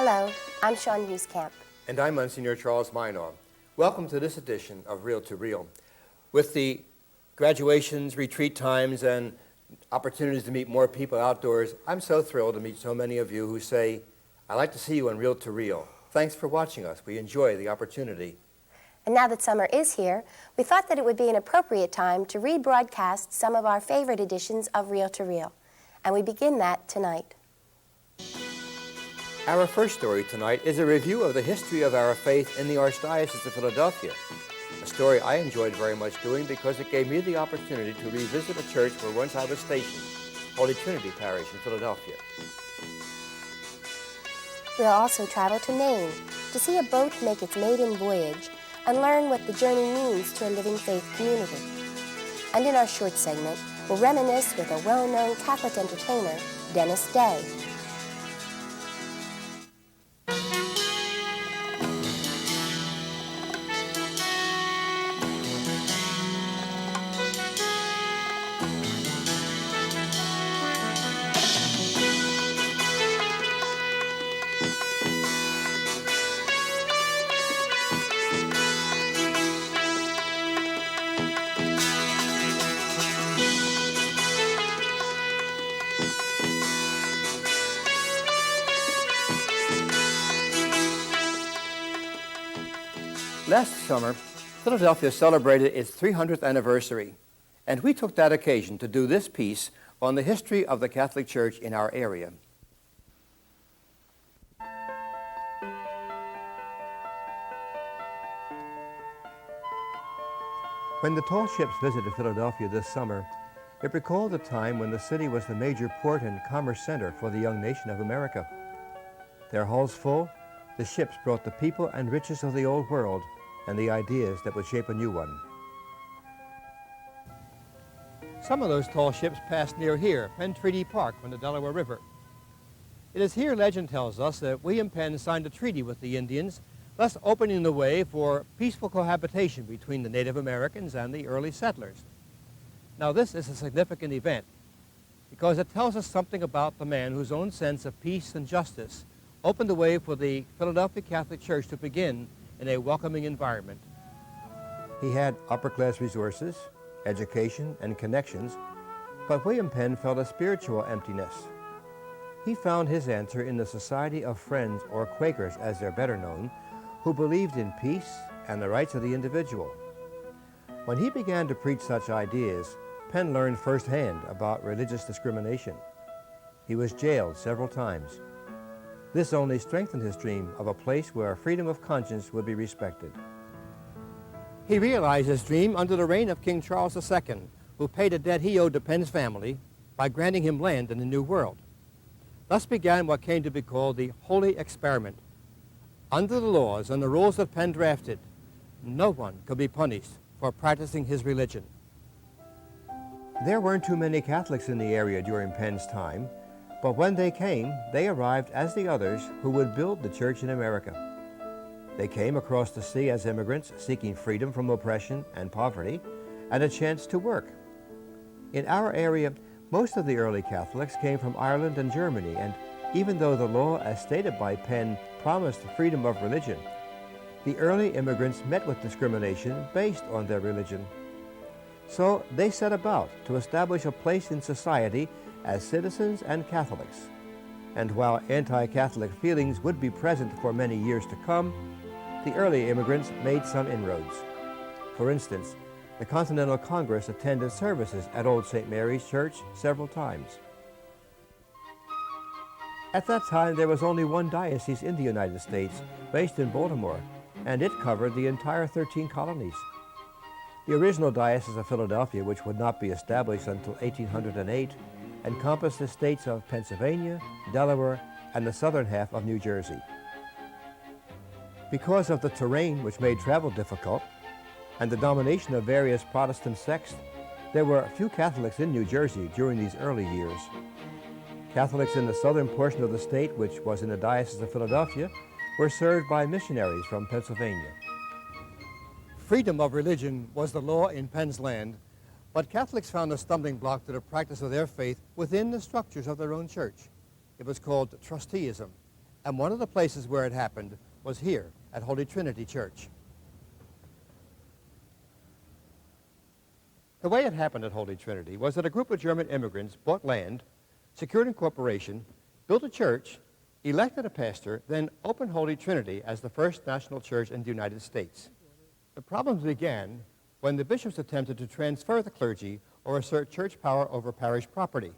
Hello, I'm Sean Hughescamp. And I'm Monsignor Charles Minor. Welcome to this edition of Reel to Reel. With the graduations, retreat times, and opportunities to meet more people outdoors, I'm so thrilled to meet so many of you who say, I'd like to see you on Reel to Reel. Thanks for watching us. We enjoy the opportunity. And now that summer is here, we thought that it would be an appropriate time to rebroadcast some of our favorite editions of Reel to Reel. And we begin that tonight. Our first story tonight is a review of the history of our faith in the Archdiocese of Philadelphia. A story I enjoyed very much doing because it gave me the opportunity to revisit a church where once I was stationed, Holy Trinity Parish in Philadelphia. We'll also travel to Maine to see a boat make its maiden voyage and learn what the journey means to a living faith community. And in our short segment, we'll reminisce with a well-known Catholic entertainer, Dennis Day. Last summer, Philadelphia celebrated its 300th anniversary, and we took that occasion to do this piece on the history of the Catholic Church in our area. When the tall ships visited Philadelphia this summer, it recalled a time when the city was the major port and commerce center for the young nation of America. Their hulls full, the ships brought the people and riches of the old world and the ideas that would shape a new one. Some of those tall ships passed near here, Penn Treaty Park on the Delaware River. It is here, legend tells us, that William Penn signed a treaty with the Indians, thus opening the way for peaceful cohabitation between the Native Americans and the early settlers. Now, this is a significant event because it tells us something about the man whose own sense of peace and justice opened the way for the Philadelphia Catholic Church to begin in a welcoming environment. He had upper-class resources, education, and connections, but William Penn felt a spiritual emptiness. He found his answer in the Society of Friends, or Quakers as they're better known, who believed in peace and the rights of the individual. When he began to preach such ideas, Penn learned firsthand about religious discrimination. He was jailed several times. This only strengthened his dream of a place where freedom of conscience would be respected. He realized his dream under the reign of King Charles II, who paid a debt he owed to Penn's family by granting him land in the New World. Thus began what came to be called the Holy Experiment. Under the laws and the rules that Penn drafted, no one could be punished for practicing his religion. There weren't too many Catholics in the area during Penn's time, but when they came, they arrived as the others who would build the church in America. They came across the sea as immigrants seeking freedom from oppression and poverty and a chance to work. In our area, most of the early Catholics came from Ireland and Germany, and even though the law as stated by Penn promised freedom of religion, the early immigrants met with discrimination based on their religion. So they set about to establish a place in society as citizens and Catholics. And while anti-Catholic feelings would be present for many years to come, the early immigrants made some inroads. For instance, the Continental Congress attended services at Old St. Mary's Church several times. At that time, there was only one diocese in the United States, based in Baltimore, and it covered the entire 13 colonies. The original Diocese of Philadelphia, which would not be established until 1808, encompassed the states of Pennsylvania, Delaware, and the southern half of New Jersey. Because of the terrain, which made travel difficult, and the domination of various Protestant sects, there were few Catholics in New Jersey during these early years. Catholics in the southern portion of the state, which was in the Diocese of Philadelphia, were served by missionaries from Pennsylvania. Freedom of religion was the law in Penn's land, but Catholics found a stumbling block to the practice of their faith within the structures of their own church. It was called trusteeism, And one of the places where it happened was here at Holy Trinity Church. The way it happened at Holy Trinity was that a group of German immigrants bought land, secured incorporation, built a church, elected a pastor, then opened Holy Trinity as the first national church in the United States. The problems began when the bishops attempted to transfer the clergy or assert church power over parish property.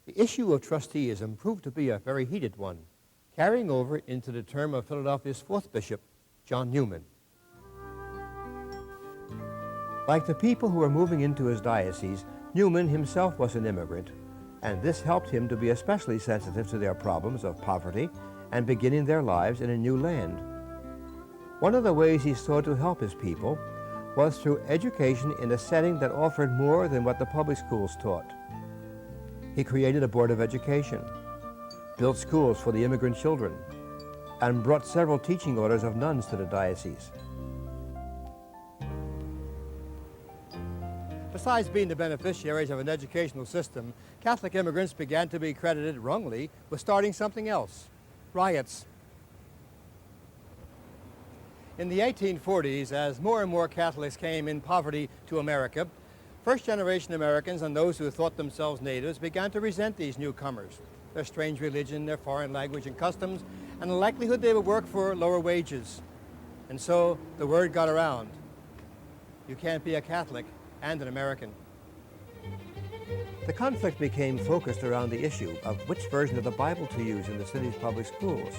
The issue of trusteeism proved to be a very heated one, carrying over into the term of Philadelphia's fourth bishop, John Newman. Like the people who were moving into his diocese, Newman himself was an immigrant, and this helped him to be especially sensitive to their problems of poverty and beginning their lives in a new land. One of the ways he sought to help his people was through education in a setting that offered more than what the public schools taught. He created a board of education, built schools for the immigrant children, and brought several teaching orders of nuns to the diocese. Besides being the beneficiaries of an educational system, Catholic immigrants began to be credited wrongly with starting something else: riots. In the 1840s, as more and more Catholics came in poverty to America, first-generation Americans and those who thought themselves natives began to resent these newcomers, their strange religion, their foreign language and customs, and the likelihood they would work for lower wages. And so the word got around: you can't be a Catholic and an American. The conflict became focused around the issue of which version of the Bible to use in the city's public schools.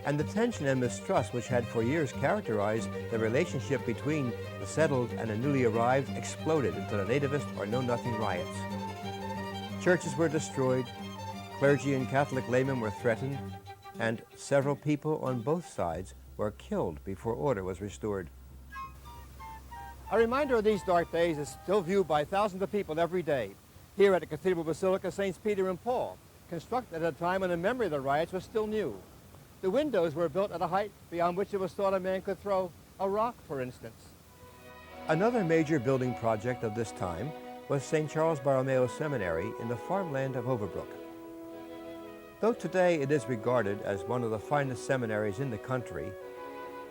And the tension and mistrust which had for years characterized the relationship between the settled and the newly arrived exploded into the nativist or know-nothing riots. Churches were destroyed, clergy and Catholic laymen were threatened, and several people on both sides were killed before order was restored. A reminder of these dark days is still viewed by thousands of people every day here at the Cathedral Basilica Saints Peter and Paul, constructed at a time when the memory of the riots was still new. The windows were built at a height beyond which it was thought a man could throw a rock, for instance. Another major building project of this time was St. Charles Borromeo Seminary in the farmland of Overbrook. Though today it is regarded as one of the finest seminaries in the country,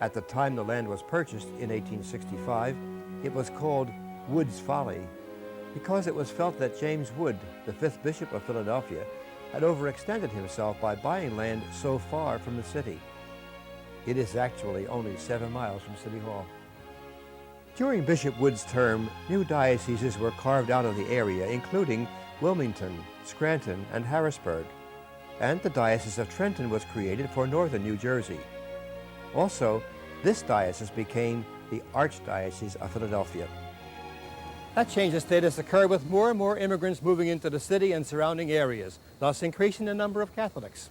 at the time the land was purchased in 1865, it was called Wood's Folly because it was felt that James Wood, the fifth bishop of Philadelphia, had overextended himself by buying land so far from the city. It is actually only 7 miles from City Hall. During Bishop Wood's term, new dioceses were carved out of the area, including Wilmington, Scranton, and Harrisburg, and the Diocese of Trenton was created for northern New Jersey. Also, this diocese became the Archdiocese of Philadelphia. That change of status occurred with more and more immigrants moving into the city and surrounding areas, thus increasing the number of Catholics.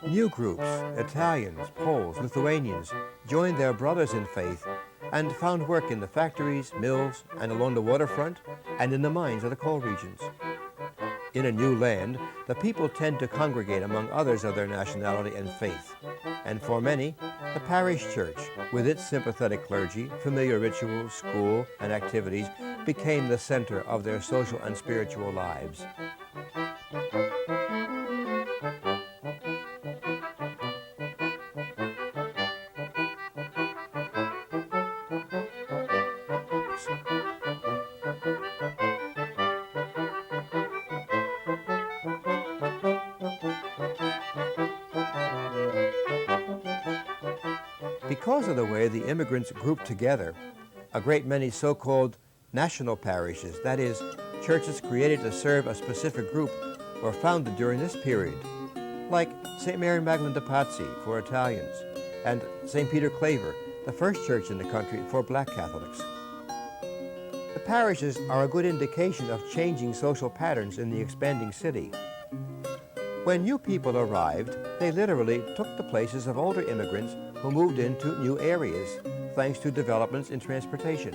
New groups, Italians, Poles, Lithuanians, joined their brothers in faith and found work in the factories, mills, and along the waterfront, and in the mines of the coal regions. In a new land, the people tend to congregate among others of their nationality and faith, and for many, the parish church, with its sympathetic clergy, familiar rituals, school, and activities, became the center of their social and spiritual lives. Because of the way the immigrants grouped together, a great many so-called national parishes, that is, churches created to serve a specific group, were founded during this period, like St. Mary Magdalene de Pazzi for Italians, and St. Peter Claver, the first church in the country for black Catholics. The parishes are a good indication of changing social patterns in the expanding city. When new people arrived, they literally took the places of older immigrants who moved into new areas, thanks to developments in transportation.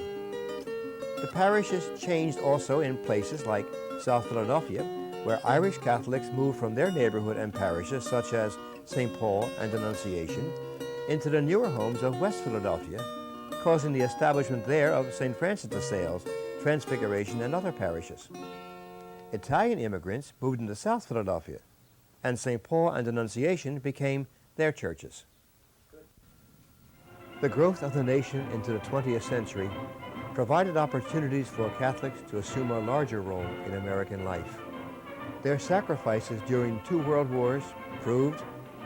The parishes changed also in places like South Philadelphia, where Irish Catholics moved from their neighborhood and parishes, such as St. Paul and Annunciation, into the newer homes of West Philadelphia, causing the establishment there of St. Francis de Sales, Transfiguration, and other parishes. Italian immigrants moved into South Philadelphia, and St. Paul and Annunciation became their churches. The growth of the nation into the 20th century provided opportunities for Catholics to assume a larger role in American life. Their sacrifices during 2 world wars proved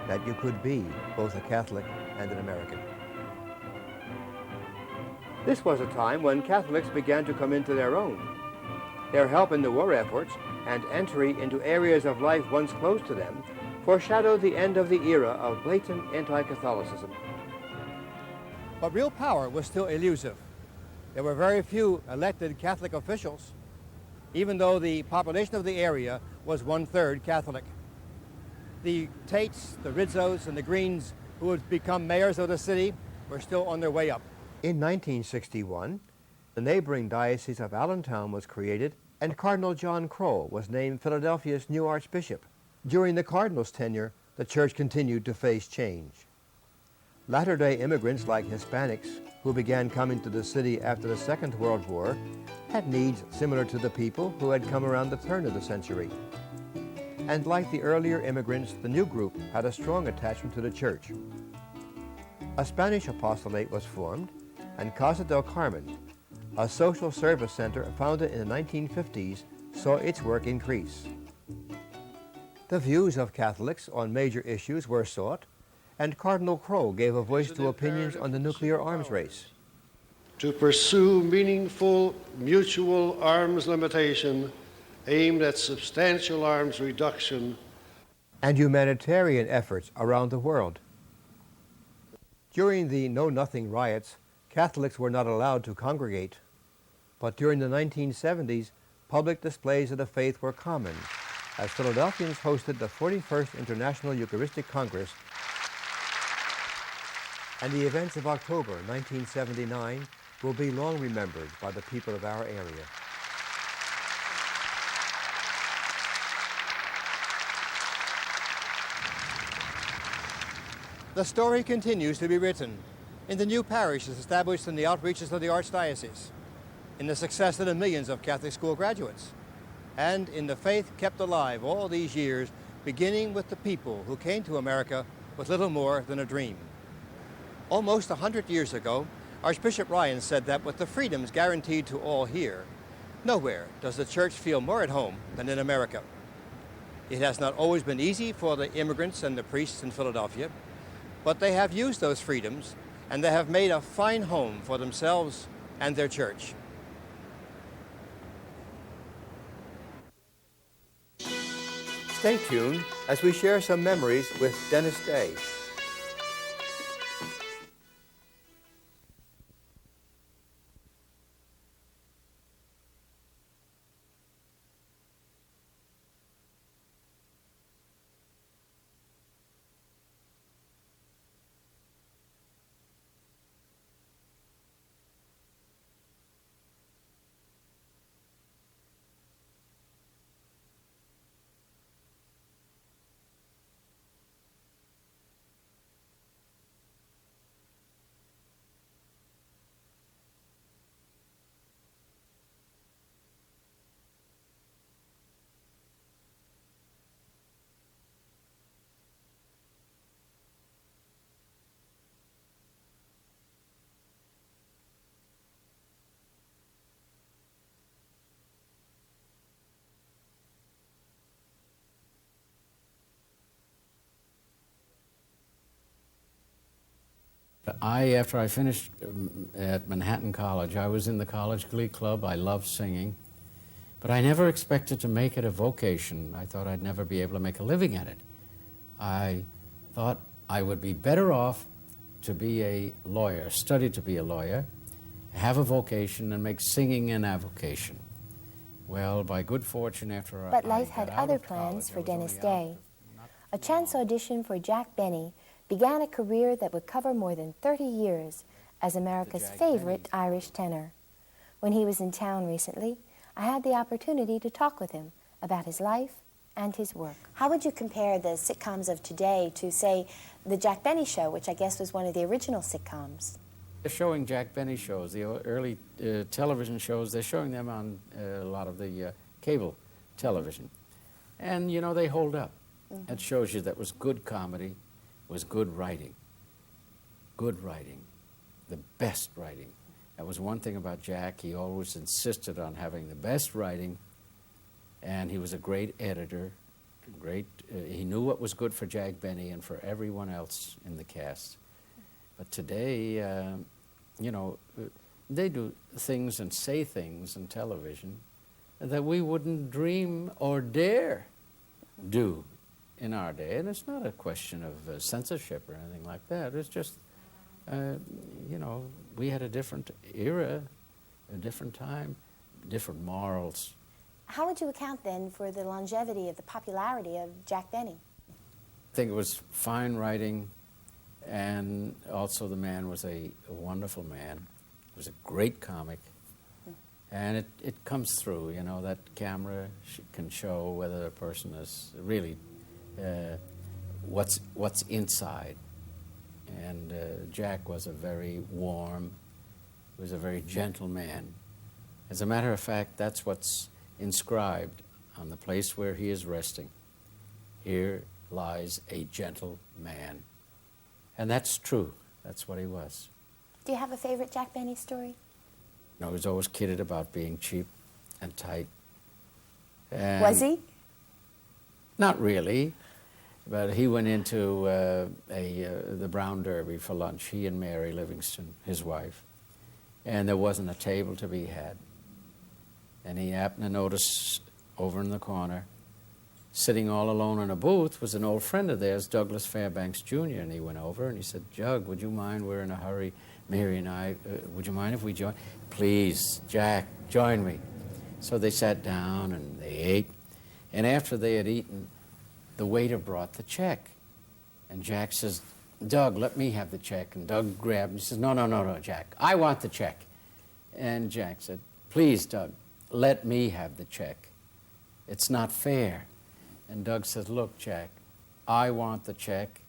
that you could be both a Catholic and an American. This was a time when Catholics began to come into their own. Their help in the war efforts and entry into areas of life once closed to them foreshadowed the end of the era of blatant anti-Catholicism. But real power was still elusive. There were very few elected Catholic officials, even though the population of the area was 1/3 Catholic. The Tates, the Rizzos, and the Greens, who would become mayors of the city, were still on their way up. In 1961, the neighboring Diocese of Allentown was created, and Cardinal John Croll was named Philadelphia's new Archbishop. During the Cardinal's tenure, the church continued to face change. Latter-day immigrants like Hispanics, who began coming to the city after the Second World War, had needs similar to the people who had come around the turn of the century. And like the earlier immigrants, the new group had a strong attachment to the church. A Spanish apostolate was formed, and Casa del Carmen, a social service center founded in the 1950s, saw its work increase. The views of Catholics on major issues were sought, and Cardinal Croll gave a voice to opinions on the nuclear arms race. To pursue meaningful mutual arms limitation aimed at substantial arms reduction and humanitarian efforts around the world. During the Know Nothing riots, Catholics were not allowed to congregate, but during the 1970s, public displays of the faith were common, as Philadelphians hosted the 41st International Eucharistic Congress, and the events of October 1979 will be long remembered by the people of our area. The story continues to be written in the new parishes established in the outreaches of the Archdiocese, in the success of the millions of Catholic school graduates, and in the faith kept alive all these years, beginning with the people who came to America with little more than a dream. Almost 100 years ago, Archbishop Ryan said that with the freedoms guaranteed to all here, nowhere does the church feel more at home than in America. It has not always been easy for the immigrants and the priests in Philadelphia, but they have used those freedoms and they have made a fine home for themselves and their church. Stay tuned as we share some memories with Dennis Day. After I finished at Manhattan College, I was in the college glee club. I loved singing, but I never expected to make it a vocation. I thought I'd never be able to make a living at it. I thought I would be better off to be a lawyer, study to be a lawyer, have a vocation, and make singing an avocation. Well, by good fortune, after But life had other plans for Dennis Day. A chance audition for Jack Benny began a career that would cover more than 30 years as America's favorite Irish tenor. When he was in town recently, I had the opportunity to talk with him about his life and his work. How would you compare the sitcoms of today to, say, the Jack Benny Show, which I guess was one of the original sitcoms? They're showing Jack Benny shows, the early television shows. They're showing them on a lot of the cable television. And, you know, they hold up. That shows you that was good comedy, was good writing. Good writing, the best writing. That was one thing about Jack. He always insisted on having the best writing, and he was a great editor. He knew what was good for Jack Benny and for everyone else in the cast. But today, you know, they do things and say things on television that we wouldn't dream or dare do in our day. And it's not a question of censorship or anything like that. It's just, you know, we had a different era, a different time, different morals. How would you account then for the longevity of the popularity of Jack Benny? I think it was fine writing, and also the man was a wonderful man. He was a great comic, and it comes through, you know, that camera can show whether a person is really what's inside. And Jack was a very warm, was a very gentle man. As a matter of fact, that's what's inscribed on the place where he is resting. Here lies a gentle man. And that's true. That's what he was. Do you have a favorite Jack Benny story? No, he was always kidded about being cheap and tight. And was he? Not really. But he went into the Brown Derby for lunch, he and Mary Livingston, his wife, and there wasn't a table to be had. And he happened to notice over in the corner, sitting all alone in a booth, was an old friend of theirs, Douglas Fairbanks Jr., and he went over and he said, "Jug, would you mind? We're in a hurry, Mary and I. Would you mind if we join?" "Please, Jack, join me." So they sat down and they ate, and after they had eaten, the waiter brought the check. And Jack says, "Doug, let me have the check." And Doug grabbed and he says, No, Jack, I want the check." And Jack said, "Please, Doug, let me have the check. It's not fair." And Doug says, "Look, Jack, I want the check.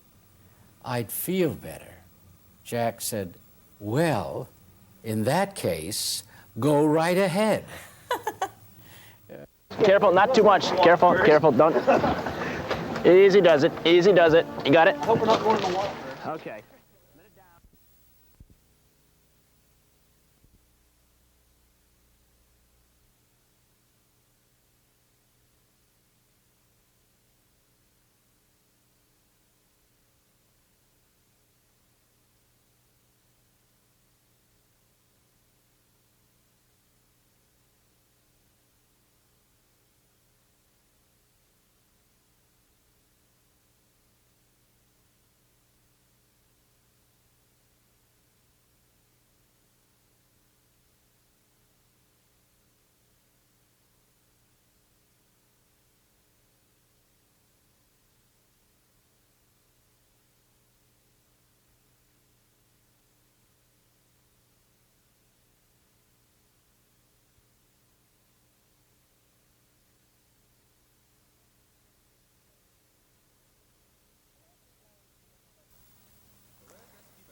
I'd feel better." Jack said, "Well, in that case, go right ahead." Careful, not too much. Careful, careful, don't. Easy does it, easy does it. You got it? Hope we're not going in the water. Okay.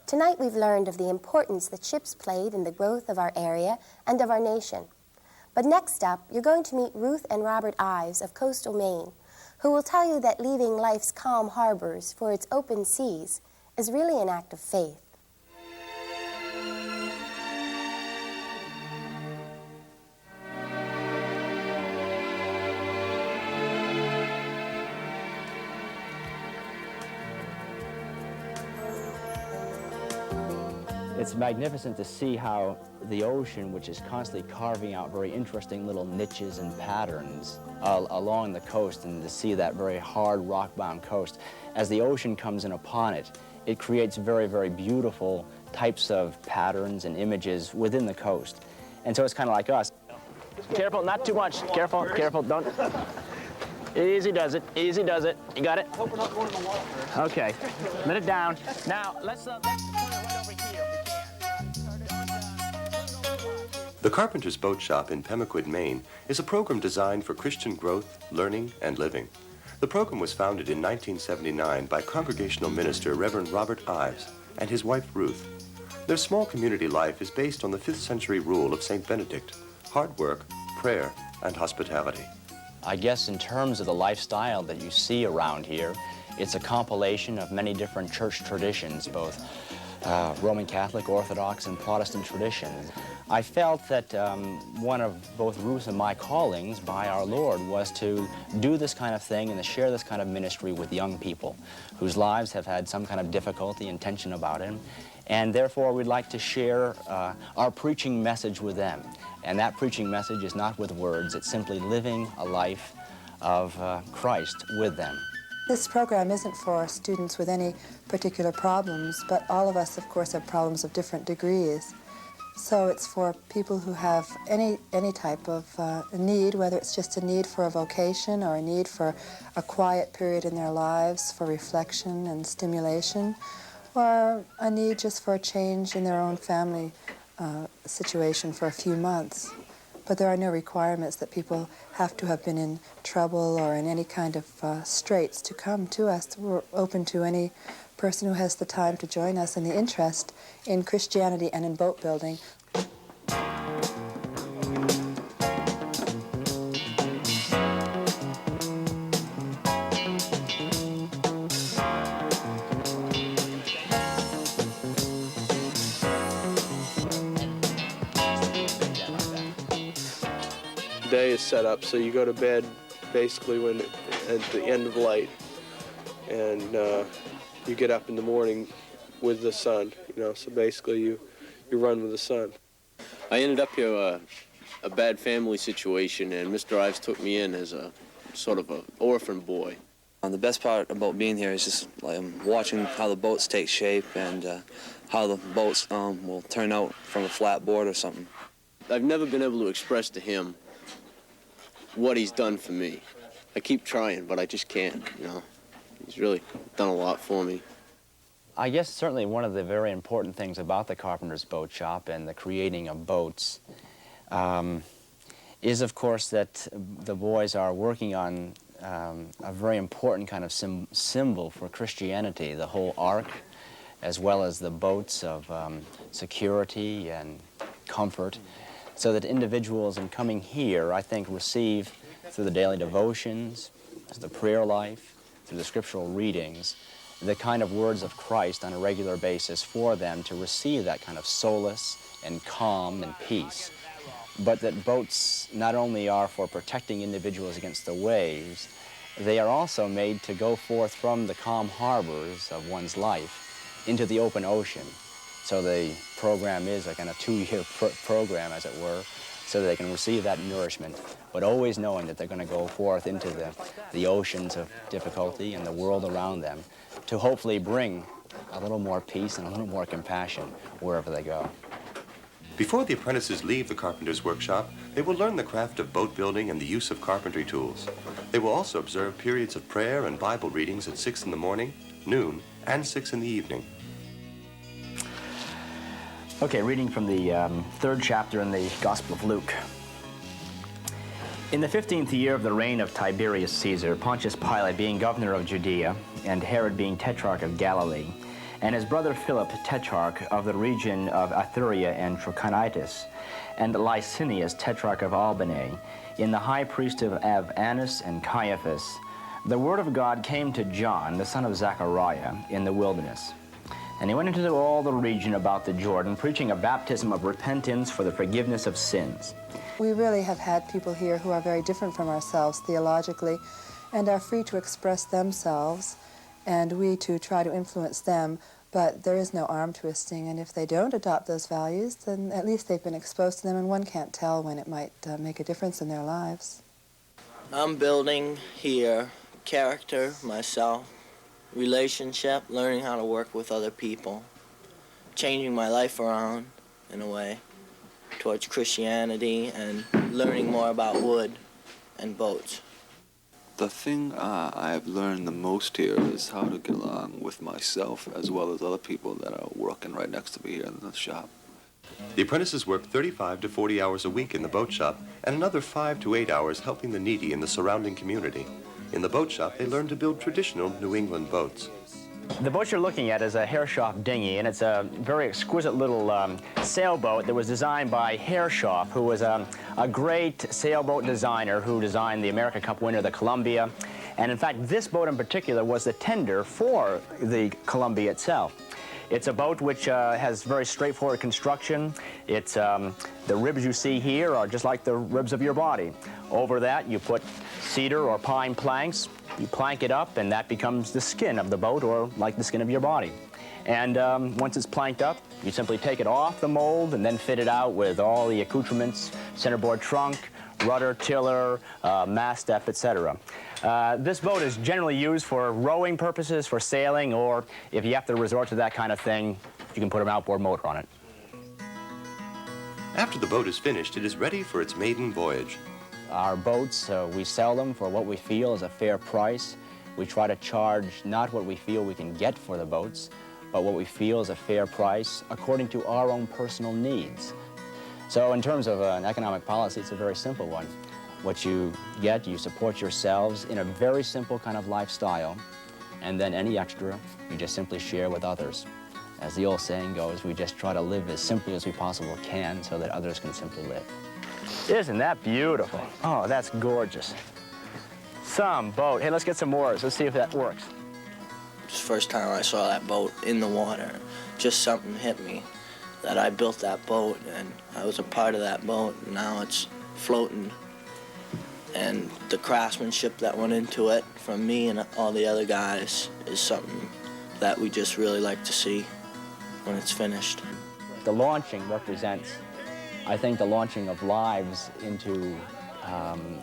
Tonight we've learned of the importance that ships played in the growth of our area and of our nation. But next up, you're going to meet Ruth and Robert Ives of coastal Maine, who will tell you that leaving life's calm harbors for its open seas is really an act of faith. It's magnificent to see how the ocean, which is constantly carving out very interesting little niches and patterns along the coast, and to see that very hard rock-bound coast, as the ocean comes in upon it, it creates very, very beautiful types of patterns and images within the coast. And so it's kind of like us. Careful, not too much. Careful, careful, don't. Easy does it, easy does it. You got it? Hope we're not going in the water. Okay, let it down. Now, let's turn it right over here. The Carpenter's Boat Shop in Pemaquid, Maine, is a program designed for Christian growth, learning, and living. The program was founded in 1979 by Congregational Minister Reverend Robert Ives and his wife Ruth. Their small community life is based on the 5th century rule of St. Benedict: hard work, prayer, and hospitality. I guess in terms of the lifestyle that you see around here, it's a compilation of many different church traditions, both Roman Catholic, Orthodox, and Protestant traditions. I felt that one of both Ruth and my callings by our Lord was to do this kind of thing and to share this kind of ministry with young people whose lives have had some kind of difficulty and tension about it. And therefore, we'd like to share our preaching message with them. And that preaching message is not with words, it's simply living a life of Christ with them. This program isn't for students with any particular problems, but all of us, of course, have problems of different degrees. So it's for people who have any type of need, whether it's just a need for a vocation or a need for a quiet period in their lives for reflection and stimulation, or a need just for a change in their own family situation for a few months. But there are no requirements that people have to have been in trouble or in any kind of straits to come to us. We're open to any person who has the time to join us and the interest in Christianity and in boat building. Day is set up so you go to bed basically when at the end of light, and you get up in the morning with the sun, you know, so basically you run with the sun. I ended up here a bad family situation, and Mr. Ives took me in as a sort of an orphan boy. The best part about being here is just watching how the boats take shape and how the boats will turn out from a flat board or something. I've never been able to express to him what he's done for me. I keep trying, but I just can't, you know. He's really done a lot for me. I guess certainly one of the very important things about the Carpenter's Boat Shop and the creating of boats is, of course, that the boys are working on a very important kind of symbol for Christianity, the whole ark, as well as the boats of security and comfort, so that individuals in coming here, I think, receive through the daily devotions, through the prayer life, through the scriptural readings, the kind of words of Christ on a regular basis for them to receive that kind of solace and calm and peace. But that boats not only are for protecting individuals against the waves, they are also made to go forth from the calm harbors of one's life into the open ocean. So the program is a kind of two-year program, as it were, so that they can receive that nourishment, but always knowing that they're going to go forth into the oceans of difficulty and the world around them to hopefully bring a little more peace and a little more compassion wherever they go. Before the apprentices leave the carpenter's workshop, they will learn the craft of boat building and the use of carpentry tools. They will also observe periods of prayer and Bible readings at 6 in the morning, noon, and 6 in the evening. Okay, reading from the 3rd chapter in the Gospel of Luke. In the 15th year of the reign of Tiberius Caesar, Pontius Pilate being governor of Judea, and Herod being tetrarch of Galilee, and his brother Philip tetrarch of the region of Ituraea and Trachonitis, and Licinius tetrarch of Albany, in the high priesthood of Annas and Caiaphas, the word of God came to John, the son of Zechariah, in the wilderness. And he went into all the region about the Jordan, preaching a baptism of repentance for the forgiveness of sins. We really have had people here who are very different from ourselves theologically and are free to express themselves, and we to try to influence them, but there is no arm twisting, and if they don't adopt those values, then at least they've been exposed to them, and one can't tell when it might make a difference in their lives. I'm building here character, myself, relationship, learning how to work with other people, changing my life around, in a way, towards Christianity and learning more about wood and boats. The thing I've learned the most here is how to get along with myself as well as other people that are working right next to me here in the shop. The apprentices work 35 to 40 hours a week in the boat shop and another 5 to 8 hours helping the needy in the surrounding community. In the boat shop, they learn to build traditional New England boats. The boat you're looking at is a Herreshoff dinghy, and it's a very exquisite little sailboat that was designed by Herreshoff, who was a great sailboat designer who designed the America Cup winner, the Columbia. And in fact, this boat in particular was the tender for the Columbia itself. It's a boat which has very straightforward construction. It's, the ribs you see here are just like the ribs of your body. Over that, you put cedar or pine planks. You plank it up, and that becomes the skin of the boat, or like the skin of your body. And once it's planked up, you simply take it off the mold and then fit it out with all the accoutrements, centerboard trunk, rudder, tiller, mast step, etc. This boat is generally used for rowing purposes, for sailing, or if you have to resort to that kind of thing, you can put an outboard motor on it. After the boat is finished, it is ready for its maiden voyage. Our boats, we sell them for what we feel is a fair price. We try to charge not what we feel we can get for the boats, but what we feel is a fair price according to our own personal needs. So in terms of an economic policy, it's a very simple one. What you get, you support yourselves in a very simple kind of lifestyle, and then any extra, you just simply share with others. As the old saying goes, we just try to live as simply as we possibly can so that others can simply live. Isn't that beautiful? Oh, that's gorgeous. Some boat. Hey, let's get some oars. Let's see if that works. It's the first time I saw that boat in the water. Just something hit me that I built that boat, and I was a part of that boat, and now it's floating. And the craftsmanship that went into it from me and all the other guys is something that we just really like to see when it's finished. The launching represents, I think, the launching of lives into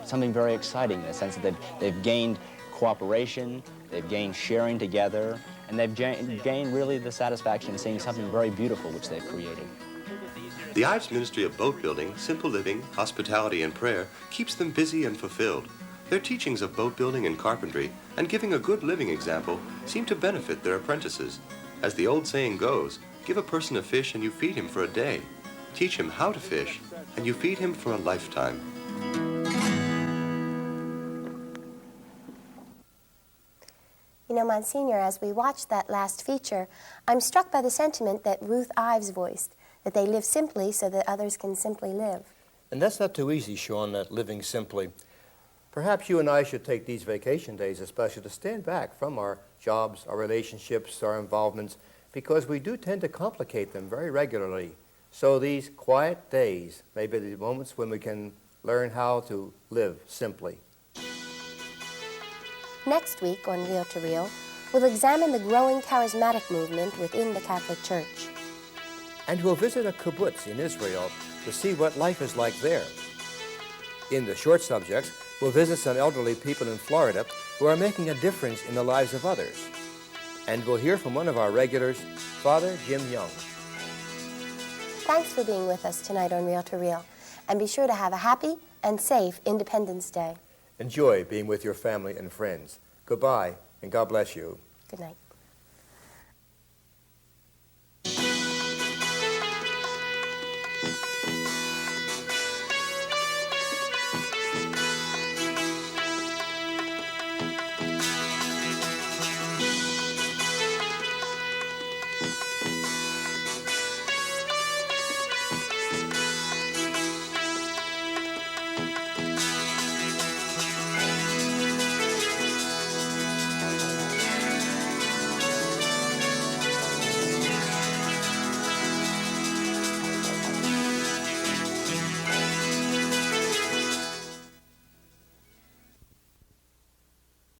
something very exciting in the sense that they've gained cooperation, they've gained sharing together, and they've gained really the satisfaction of seeing something very beautiful which they've created. The Ives Ministry of Boat Building, Simple Living, Hospitality, and Prayer keeps them busy and fulfilled. Their teachings of boat building and carpentry and giving a good living example seem to benefit their apprentices. As the old saying goes, give a person a fish and you feed him for a day. Teach him how to fish and you feed him for a lifetime. You know, Monsignor, as we watched that last feature, I'm struck by the sentiment that Ruth Ives voiced, that they live simply so that others can simply live. And that's not too easy, Sean, that living simply. Perhaps you and I should take these vacation days especially to stand back from our jobs, our relationships, our involvements, because we do tend to complicate them very regularly. So these quiet days may be the moments when we can learn how to live simply. Next week on Reel to Reel, we'll examine the growing charismatic movement within the Catholic Church. And we'll visit a kibbutz in Israel to see what life is like there. In the short subjects, we'll visit some elderly people in Florida who are making a difference in the lives of others. And we'll hear from one of our regulars, Father Jim Young. Thanks for being with us tonight on Reel to Reel, and be sure to have a happy and safe Independence Day. Enjoy being with your family and friends. Goodbye, and God bless you. Good night.